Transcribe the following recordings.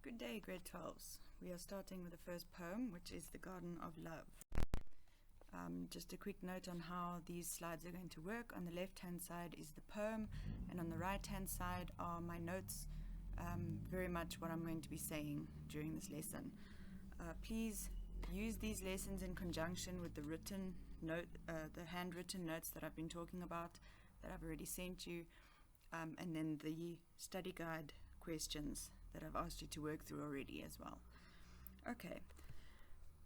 Good day, grade 12s. We are starting with the first poem, which is The Garden of Love. Just a quick note on how these slides are going to work. On the left-hand side is the poem, and on the right-hand side are my notes, very much what I'm going to be saying during this lesson. Please use these lessons in conjunction with the written note, the handwritten notes that I've been talking about, that I've already sent you, and then the study guide questions that I've asked you to work through already as well. Okay,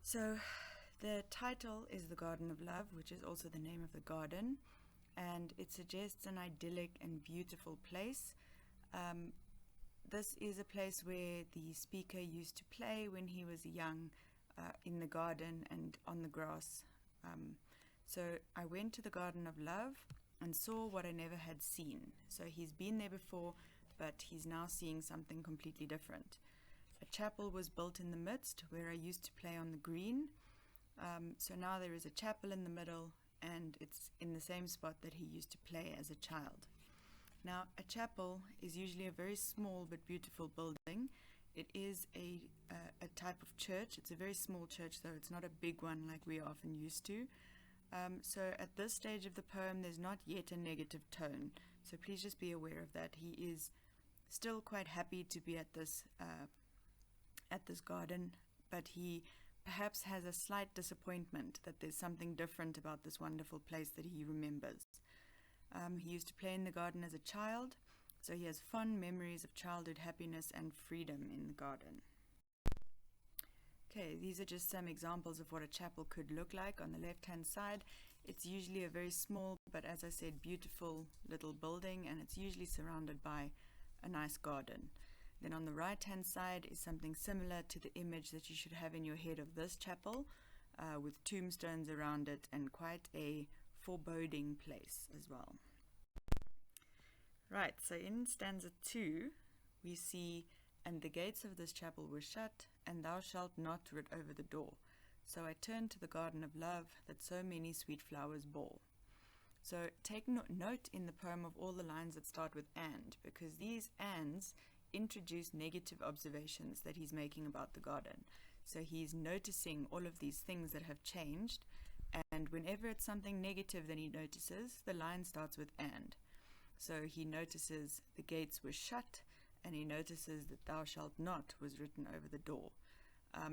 so the title is The Garden of Love, which is also the name of the garden, and it suggests an idyllic and beautiful place. This is a place where the speaker used to play when he was young, in the garden and on the grass. So I went to the Garden of Love and saw what I never had seen. So he's been there before, but he's now seeing something completely different. A chapel was built in the midst where I used to play on the green. So now there is a chapel in the middle, and it's in the same spot that he used to play as a child. Now, a chapel is usually a very small but beautiful building. It is a type of church. It's a very small church, though. It's not a big one like we are often used to. So at this stage of the poem, there's not yet a negative tone. So please just be aware of that. He is still quite happy to be at this garden, but he perhaps has a slight disappointment that there's something different about this wonderful place that he remembers. He used to play in the garden as a child, so he has fond memories of childhood happiness and freedom in the garden. Okay, these are just some examples of what a chapel could look like. On the left-hand side, it's usually a very small, but as I said, beautiful little building, and it's usually surrounded by a nice garden. Then on the right-hand side is something similar to the image that you should have in your head of this chapel, with tombstones around it and quite a foreboding place as well. Right, so in stanza 2, we see, "And the gates of this chapel were shut, and thou shalt not rid over the door. So I turned to the garden of love that so many sweet flowers bore." So take note in the poem of all the lines that start with "and," because these "ands" introduce negative observations that he's making about the garden. So he's noticing all of these things that have changed, and whenever it's something negative that he notices, the line starts with "and." So he notices the gates were shut, and he notices that "thou shalt not" was written over the door.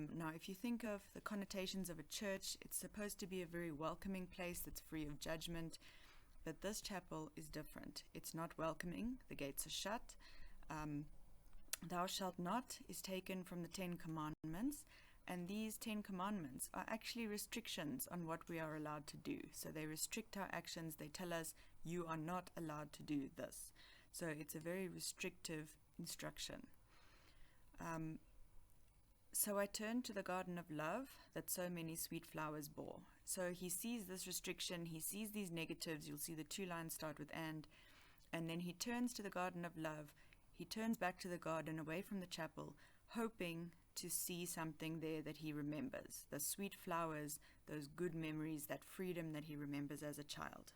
Now, if you think of the connotations of a church, it's supposed to be a very welcoming place that's free of judgment, but this chapel is different. It's not welcoming. The gates are shut. "Thou shalt not" is taken from the 10 Commandments, and these 10 Commandments are actually restrictions on what we are allowed to do. So they restrict our actions. They tell us, you are not allowed to do this. So it's a very restrictive instruction. "So I turned to the garden of love that so many sweet flowers bore." So he sees this restriction, he sees these negatives. You'll see the 2 lines start with "and then he turns to the garden of love. He turns back to the garden away from the chapel, hoping to see something there that he remembers, the sweet flowers, those good memories, that freedom that he remembers as a child.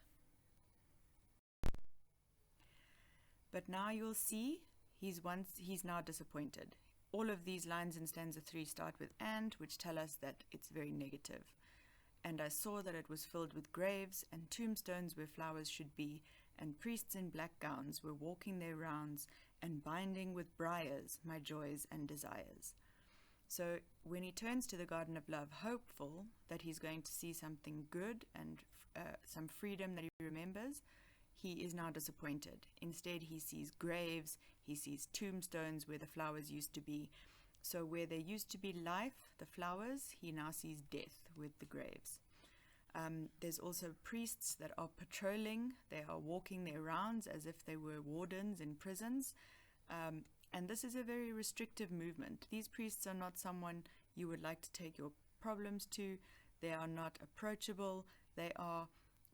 But now you'll see he's now disappointed. All of these lines in stanza 3 start with "and," which tell us that it's very negative. "And I saw that it was filled with graves and tombstones where flowers should be, and priests in black gowns were walking their rounds and binding with briars my joys and desires." So when he turns to the garden of love, hopeful that he's going to see something good and some freedom that he remembers, he is now disappointed. Instead, he sees graves, he sees tombstones where the flowers used to be. So where there used to be life, the flowers, he now sees death with the graves. There's also priests that are patrolling. They are walking their rounds as if they were wardens in prisons. And this is a very restrictive movement. These priests are not someone you would like to take your problems to. They are not approachable. They are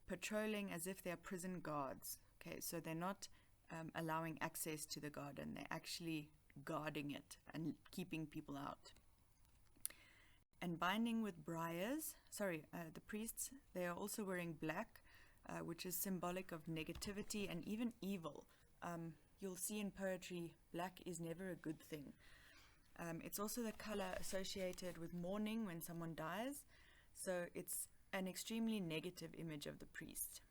patrolling as if they are prison guards. Okay, so they're not allowing access to the garden. They're actually guarding it and keeping people out. And binding with briars, the priests, they are also wearing black, which is symbolic of negativity and even evil. You'll see in poetry, black is never a good thing. It's also the color associated with mourning when someone dies, so it's an extremely negative image of the priest.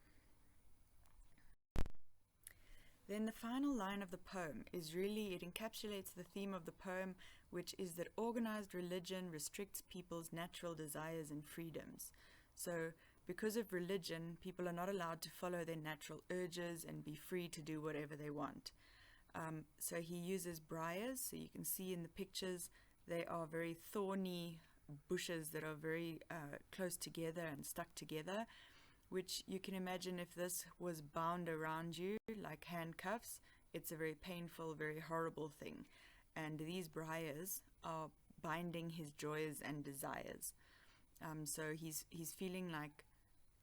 Then the final line of the poem is really, it encapsulates the theme of the poem, which is that organized religion restricts people's natural desires and freedoms. So because of religion, people are not allowed to follow their natural urges and be free to do whatever they want. So he uses briars, so you can see in the pictures they are very thorny bushes that are very close together and stuck together, which you can imagine if this was bound around you like handcuffs, it's a very painful, very horrible thing. And these briars are binding his joys and desires. So he's feeling like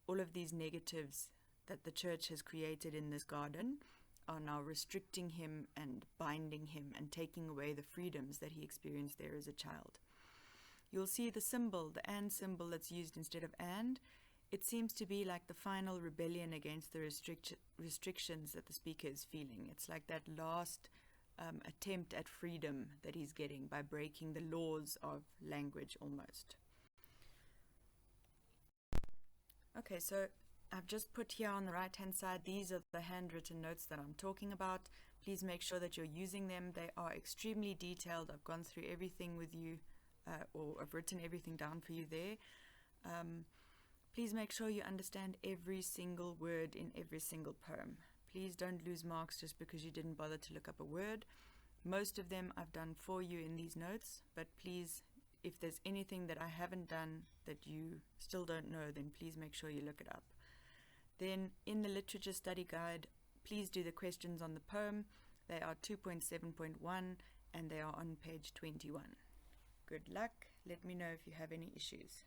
all of these negatives that the church has created in this garden are now restricting him and binding him and taking away the freedoms that he experienced there as a child. You'll see the symbol, the and symbol that's used instead of and. It seems to be like the final rebellion against the restrictions that the speaker is feeling. It's like that last attempt at freedom that he's getting by breaking the laws of language almost. Okay, so I've just put here on the right hand side, these are the handwritten notes that I'm talking about. Please make sure that you're using them. They are extremely detailed. I've gone through everything with you, or I've written everything down for you there. Please make sure you understand every single word in every single poem. Please don't lose marks just because you didn't bother to look up a word. Most of them I've done for you in these notes, but please, if there's anything that I haven't done that you still don't know, then please make sure you look it up. Then in the literature study guide, please do the questions on the poem. They are 2.7.1 and they are on page 21. Good luck. Let me know if you have any issues.